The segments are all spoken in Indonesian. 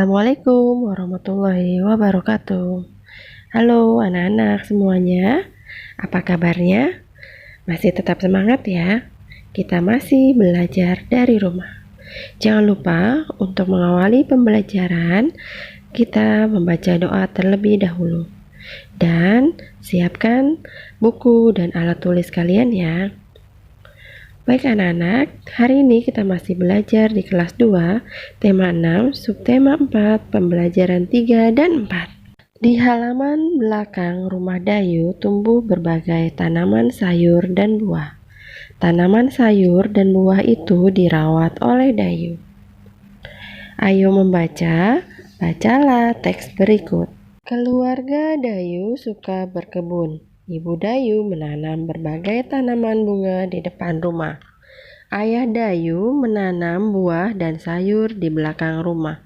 Assalamualaikum warahmatullahi wabarakatuh. Halo anak-anak semuanya, apa kabarnya? Masih tetap semangat ya? Kita masih belajar dari rumah. Jangan lupa untuk mengawali pembelajaran, kita membaca doa terlebih dahulu. Dan siapkan buku dan alat tulis kalian ya. Baik anak-anak, hari ini kita masih belajar di kelas 2, tema 6, subtema 4, pembelajaran 3 dan 4. Di halaman belakang rumah Dayu tumbuh berbagai tanaman sayur dan buah. Tanaman sayur dan buah itu dirawat oleh Dayu. Ayo membaca, bacalah teks berikut. Keluarga Dayu suka berkebun. Ibu Dayu menanam berbagai tanaman bunga di depan rumah. Ayah Dayu menanam buah dan sayur di belakang rumah.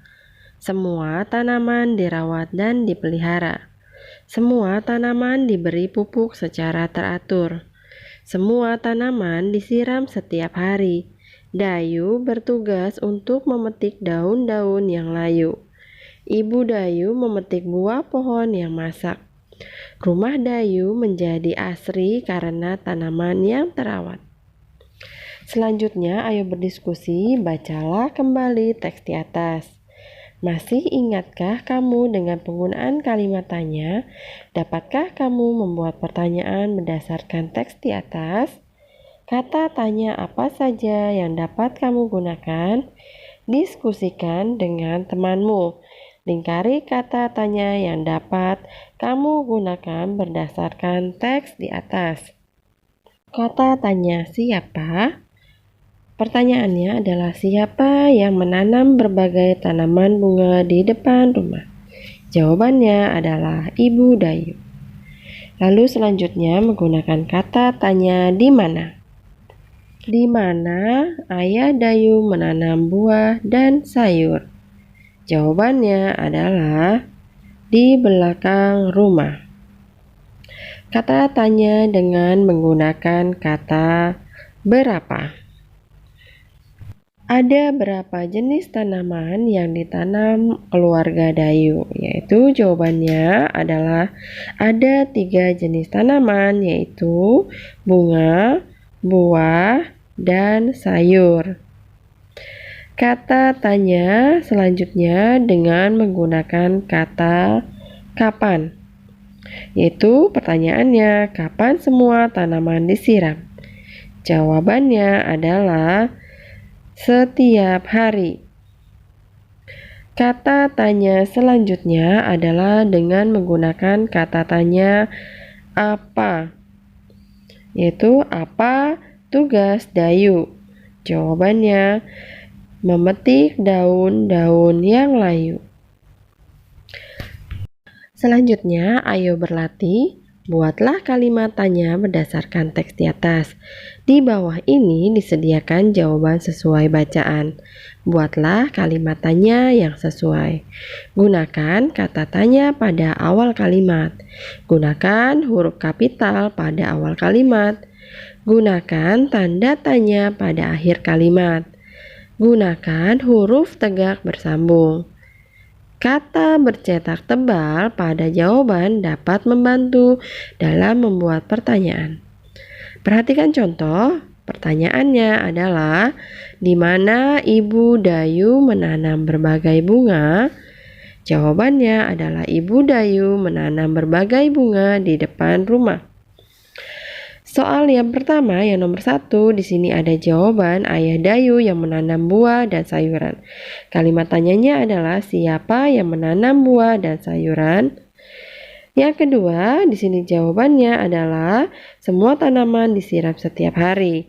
Semua tanaman dirawat dan dipelihara. Semua tanaman diberi pupuk secara teratur. Semua tanaman disiram setiap hari. Dayu bertugas untuk memetik daun-daun yang layu. Ibu Dayu memetik buah pohon yang masak. Rumah Dayu menjadi asri karena tanaman yang terawat. Selanjutnya, ayo berdiskusi, bacalah kembali teks di atas. Masih ingatkah kamu dengan penggunaan kalimat tanya? Dapatkah kamu membuat pertanyaan berdasarkan teks di atas? Kata tanya apa saja yang dapat kamu gunakan? Diskusikan dengan temanmu. Lingkari kata tanya yang dapat kamu gunakan berdasarkan teks di atas. Kata tanya siapa? Pertanyaannya adalah siapa yang menanam berbagai tanaman bunga di depan rumah? Jawabannya adalah Ibu Dayu. Lalu selanjutnya menggunakan kata tanya di mana? Di mana Ayah Dayu menanam buah dan sayur? Jawabannya adalah di belakang rumah. Kata tanya dengan menggunakan kata berapa. Ada berapa jenis tanaman yang ditanam keluarga Dayu? Yaitu jawabannya adalah ada 3 jenis tanaman, yaitu bunga, buah, dan sayur. Kata tanya selanjutnya dengan menggunakan kata kapan. Yaitu pertanyaannya, kapan semua tanaman disiram? Jawabannya adalah setiap hari. Kata tanya selanjutnya adalah dengan menggunakan kata tanya apa. Yaitu apa tugas Dayu? Jawabannya memetik daun-daun yang layu. Selanjutnya, ayo berlatih. Buatlah kalimat tanya berdasarkan teks di atas. Di bawah ini disediakan jawaban sesuai bacaan. Buatlah kalimat tanya yang sesuai. Gunakan kata tanya pada awal kalimat. Gunakan huruf kapital pada awal kalimat. Gunakan tanda tanya pada akhir kalimat. Gunakan huruf tegak bersambung. Kata bercetak tebal pada jawaban dapat membantu dalam membuat pertanyaan. Perhatikan contoh. Pertanyaannya adalah, di mana Ibu Dayu menanam berbagai bunga? Jawabannya adalah Ibu Dayu menanam berbagai bunga di depan rumah. Soal yang pertama, yang nomor 1, di sini ada jawaban Ayah Dayu yang menanam buah dan sayuran. Kalimat tanyanya adalah siapa yang menanam buah dan sayuran? Yang kedua, di sini jawabannya adalah semua tanaman disiram setiap hari.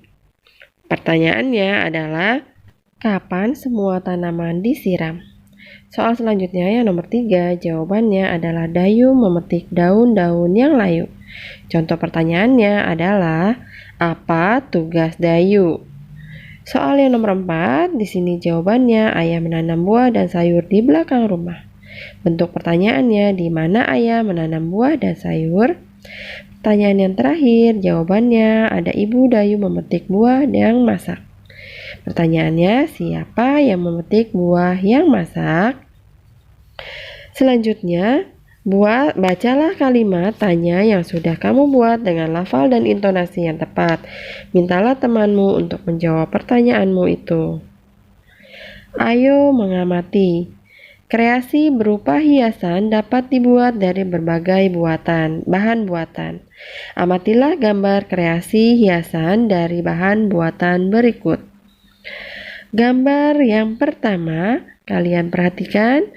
Pertanyaannya adalah kapan semua tanaman disiram? Soal selanjutnya yang nomor 3, jawabannya adalah Dayu memetik daun-daun yang layu. Contoh pertanyaannya adalah apa tugas Dayu? Soal yang nomor 4, di sini jawabannya Ayah menanam buah dan sayur di belakang rumah. Bentuk pertanyaannya, di mana Ayah menanam buah dan sayur? Pertanyaan yang terakhir, jawabannya ada Ibu Dayu memetik buah yang masak. Pertanyaannya, siapa yang memetik buah yang masak? Selanjutnya, bacalah kalimat tanya yang sudah kamu buat dengan lafal dan intonasi yang tepat. Mintalah temanmu untuk menjawab pertanyaanmu itu. Ayo mengamati. Kreasi berupa hiasan dapat dibuat dari berbagai bahan buatan. Amatilah gambar kreasi hiasan dari bahan buatan berikut. Gambar yang pertama, kalian perhatikan.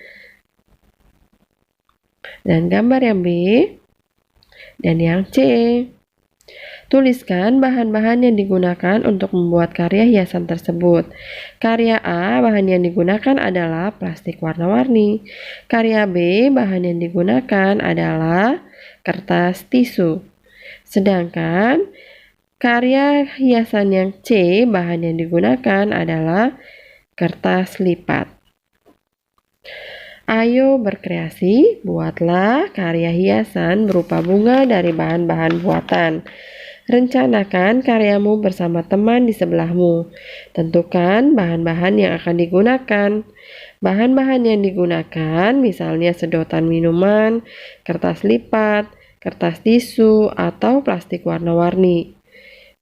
Dan gambar yang B dan yang C. Tuliskan bahan-bahan yang digunakan untuk membuat karya hiasan tersebut. Karya A, bahan yang digunakan adalah plastik warna-warni. Karya B, bahan yang digunakan adalah kertas tisu. Sedangkan karya hiasan yang C, bahan yang digunakan adalah kertas lipat. Ayo berkreasi, buatlah karya hiasan berupa bunga dari bahan-bahan buatan. Rencanakan karyamu bersama teman di sebelahmu. Tentukan bahan-bahan yang akan digunakan. Bahan-bahan yang digunakan misalnya sedotan minuman, kertas lipat, kertas tisu, atau plastik warna-warni.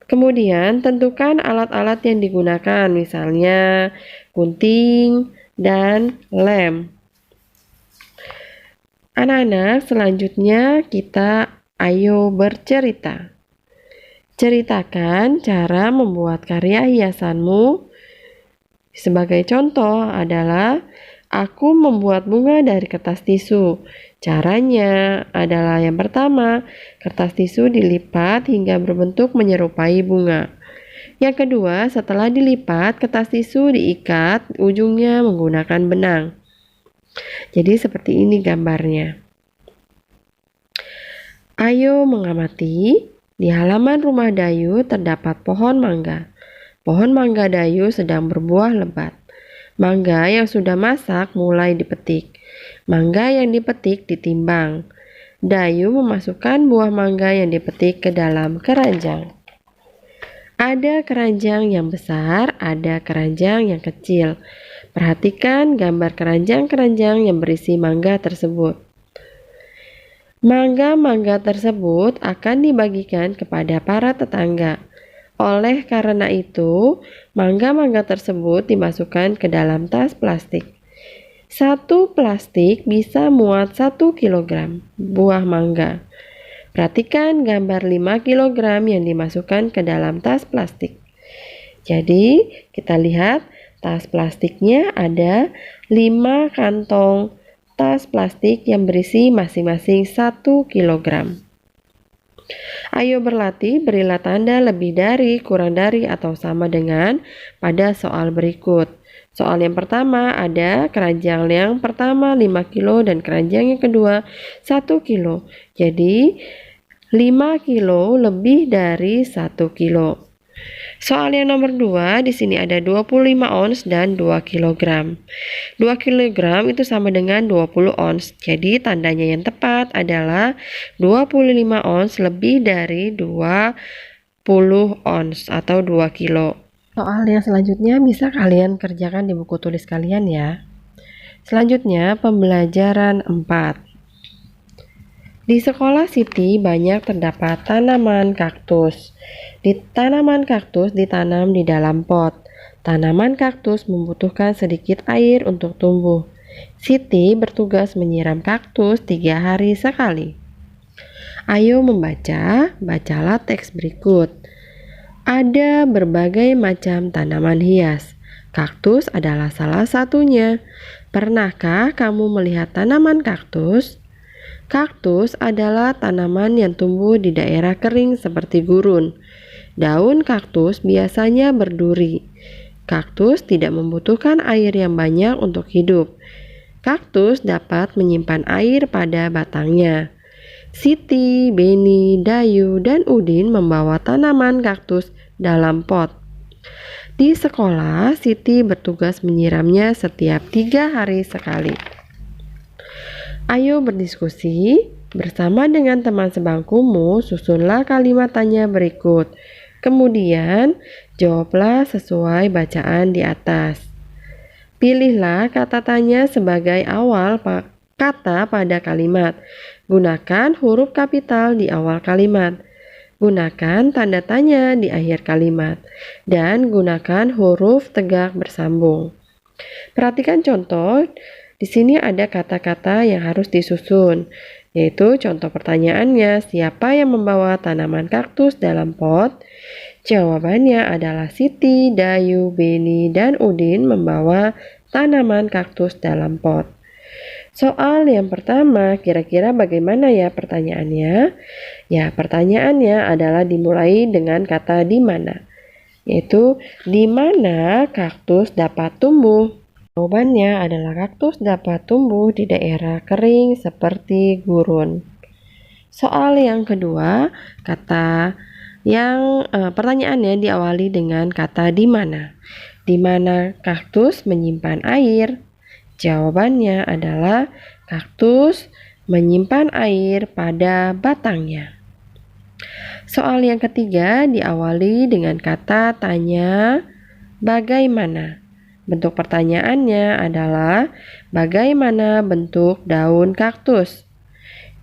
Kemudian tentukan alat-alat yang digunakan, misalnya gunting dan lem. Anak-anak, selanjutnya kita ayo bercerita. Ceritakan cara membuat karya hiasanmu. Sebagai contoh adalah, aku membuat bunga dari kertas tisu. Caranya adalah yang pertama, kertas tisu dilipat hingga berbentuk menyerupai bunga. Yang kedua, setelah dilipat, kertas tisu diikat ujungnya menggunakan benang. Jadi seperti ini gambarnya. Ayo mengamati. Di halaman rumah Dayu terdapat pohon mangga. Pohon mangga Dayu sedang berbuah lebat. Mangga yang sudah masak mulai dipetik. Mangga yang dipetik ditimbang. Dayu memasukkan buah mangga yang dipetik ke dalam keranjang. Ada keranjang yang besar, ada keranjang yang kecil. Perhatikan gambar keranjang-keranjang yang berisi mangga tersebut. Mangga-mangga tersebut akan dibagikan kepada para tetangga. Oleh karena itu, mangga-mangga tersebut dimasukkan ke dalam tas plastik. Satu plastik bisa muat 1 kg buah mangga. Perhatikan gambar 5 kg yang dimasukkan ke dalam tas plastik. Jadi, kita lihat tas plastiknya ada 5 kantong tas plastik yang berisi masing-masing 1 kg. Ayo berlatih, berilah tanda lebih dari, kurang dari, atau sama dengan pada soal berikut. Soal yang pertama ada keranjang yang pertama 5 kilo dan keranjang yang kedua 1 kilo. Jadi 5 kilo lebih dari 1 kilo. Soal yang nomor 2, di sini ada 25 ons dan 2 kg. 2 kg itu sama dengan 20 ons. Jadi tandanya yang tepat adalah 25 ons lebih dari 20 ons atau 2 kilo. Soal yang selanjutnya bisa kalian kerjakan di buku tulis kalian ya. Selanjutnya pembelajaran 4. Di sekolah Siti banyak terdapat tanaman kaktus. Tanaman kaktus ditanam di dalam pot. Tanaman kaktus membutuhkan sedikit air untuk tumbuh. Siti bertugas menyiram kaktus 3 hari sekali. Ayo membaca, bacalah teks berikut. Ada berbagai macam tanaman hias. Kaktus adalah salah satunya. Pernahkah kamu melihat tanaman kaktus? Kaktus adalah tanaman yang tumbuh di daerah kering seperti gurun. Daun kaktus biasanya berduri. Kaktus tidak membutuhkan air yang banyak untuk hidup. Kaktus dapat menyimpan air pada batangnya. Siti, Beni, Dayu, dan Udin membawa tanaman kaktus dalam pot. Di sekolah, Siti bertugas menyiramnya setiap 3 hari sekali. Ayo berdiskusi bersama dengan teman sebangkumu, susunlah kalimat tanya berikut. Kemudian, jawablah sesuai bacaan di atas. Pilihlah kata tanya sebagai awal kata pada kalimat. Gunakan huruf kapital di awal kalimat. Gunakan tanda tanya di akhir kalimat. Dan gunakan huruf tegak bersambung. Perhatikan contoh. Di sini ada kata-kata yang harus disusun, yaitu contoh pertanyaannya, siapa yang membawa tanaman kaktus dalam pot? Jawabannya adalah Siti, Dayu, Beni, dan Udin membawa tanaman kaktus dalam pot. Soal yang pertama, kira-kira bagaimana ya pertanyaannya? Ya, pertanyaannya adalah dimulai dengan kata di mana, yaitu di mana kaktus dapat tumbuh? Jawabannya adalah kaktus dapat tumbuh di daerah kering seperti gurun. Soal yang kedua, pertanyaannya diawali dengan kata di mana. Di mana kaktus menyimpan air? Jawabannya adalah kaktus menyimpan air pada batangnya. Soal yang ketiga diawali dengan kata tanya bagaimana. Bentuk pertanyaannya adalah bagaimana bentuk daun kaktus?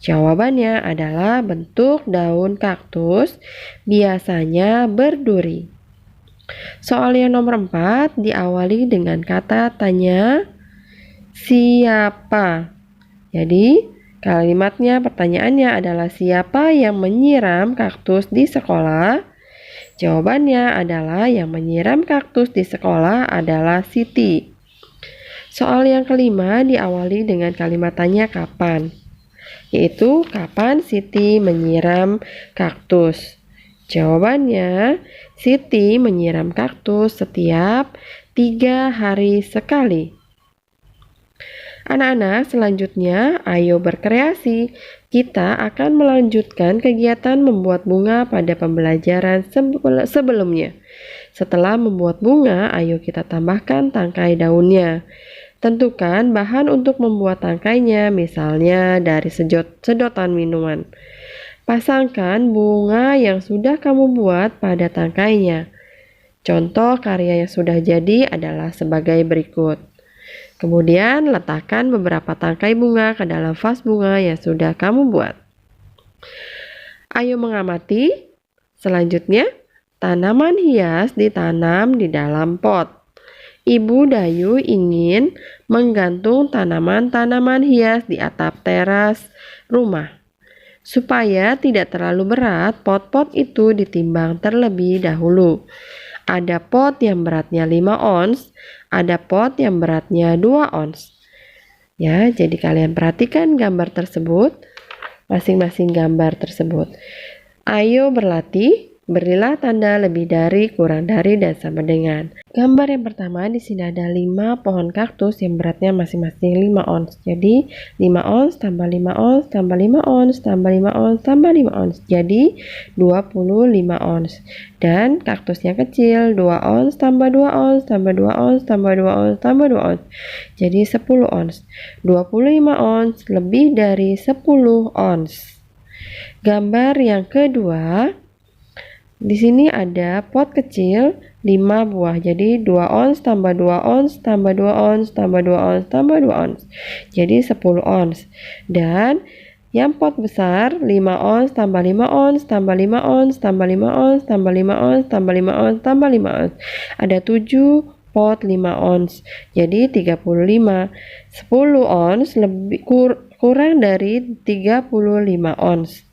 Jawabannya adalah bentuk daun kaktus biasanya berduri. Soal yang nomor 4 diawali dengan kata tanya siapa. Jadi kalimatnya pertanyaannya adalah siapa yang menyiram kaktus di sekolah? Jawabannya adalah yang menyiram kaktus di sekolah adalah Siti. Soal yang kelima diawali dengan kalimat tanya kapan, yaitu kapan Siti menyiram kaktus. Jawabannya, Siti menyiram kaktus setiap 3 hari sekali. Anak-anak, selanjutnya ayo berkreasi. Kita akan melanjutkan kegiatan membuat bunga pada pembelajaran sebelumnya. Setelah membuat bunga, ayo kita tambahkan tangkai daunnya. Tentukan bahan untuk membuat tangkainya, misalnya dari sedotan minuman. Pasangkan bunga yang sudah kamu buat pada tangkainya. Contoh karya yang sudah jadi adalah sebagai berikut. Kemudian letakkan beberapa tangkai bunga ke dalam vas bunga yang sudah kamu buat. Ayo mengamati. Selanjutnya, tanaman hias ditanam di dalam pot. Ibu Dayu ingin menggantung tanaman-tanaman hias di atap teras rumah. Supaya tidak terlalu berat, pot-pot itu ditimbang terlebih dahulu. Ada pot yang beratnya 5 ons, ada pot yang beratnya 2 ons. Ya, jadi kalian perhatikan gambar tersebut, masing-masing gambar tersebut. Ayo berlatih, berilah tanda lebih dari, kurang dari, dan sama dengan. Gambar yang pertama di sini ada 5 pohon kaktus yang beratnya masing-masing 5 ons. Jadi 5 ons tambah 5 ons tambah 5 ons tambah 5 ons tambah 5 ons. Jadi 25 ons. Dan kaktus yang kecil 2 ons tambah 2 ons tambah 2 ons tambah 2 ons tambah 2 ons. Jadi 10 ons. 25 ons lebih dari 10 ons. Gambar yang kedua, di sini ada pot kecil 5 buah. Jadi 2 ons tambah 2 ons tambah 2 ons tambah 2 ons tambah 2 ons. Jadi 10 ons. Dan yang pot besar 5 ons tambah 5 ons tambah 5 ons tambah 5 ons tambah 5 ons tambah 5 ons tambah 5 ons. Ada 7 pot 5 ons. Jadi 35. 10 ons lebih kurang dari 35 ons.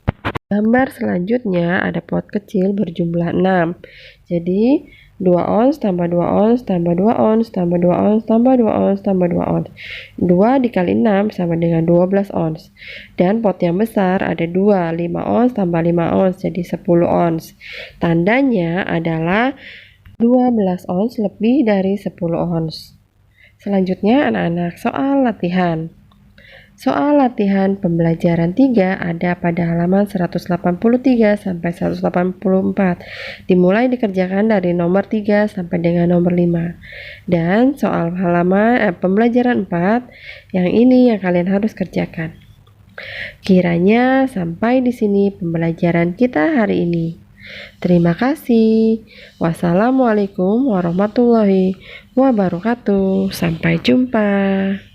Gambar selanjutnya ada pot kecil berjumlah 6. Jadi 2 ons tambah 2 ons tambah 2 ons tambah 2 ons tambah 2 ons tambah 2 ons. 2 dikali 6 sama dengan 12 ons. Dan pot yang besar ada 2, 5 ons tambah 5 ons jadi 10 ons. Tandanya adalah 12 ons lebih dari 10 ons. Selanjutnya anak-anak soal latihan. Soal latihan pembelajaran 3 ada pada halaman 183 sampai 184. Dimulai dikerjakan dari nomor 3 sampai dengan nomor 5. Dan soal pembelajaran 4 yang ini yang kalian harus kerjakan. Kiranya sampai di sini pembelajaran kita hari ini. Terima kasih. Wassalamualaikum warahmatullahi wabarakatuh. Sampai jumpa.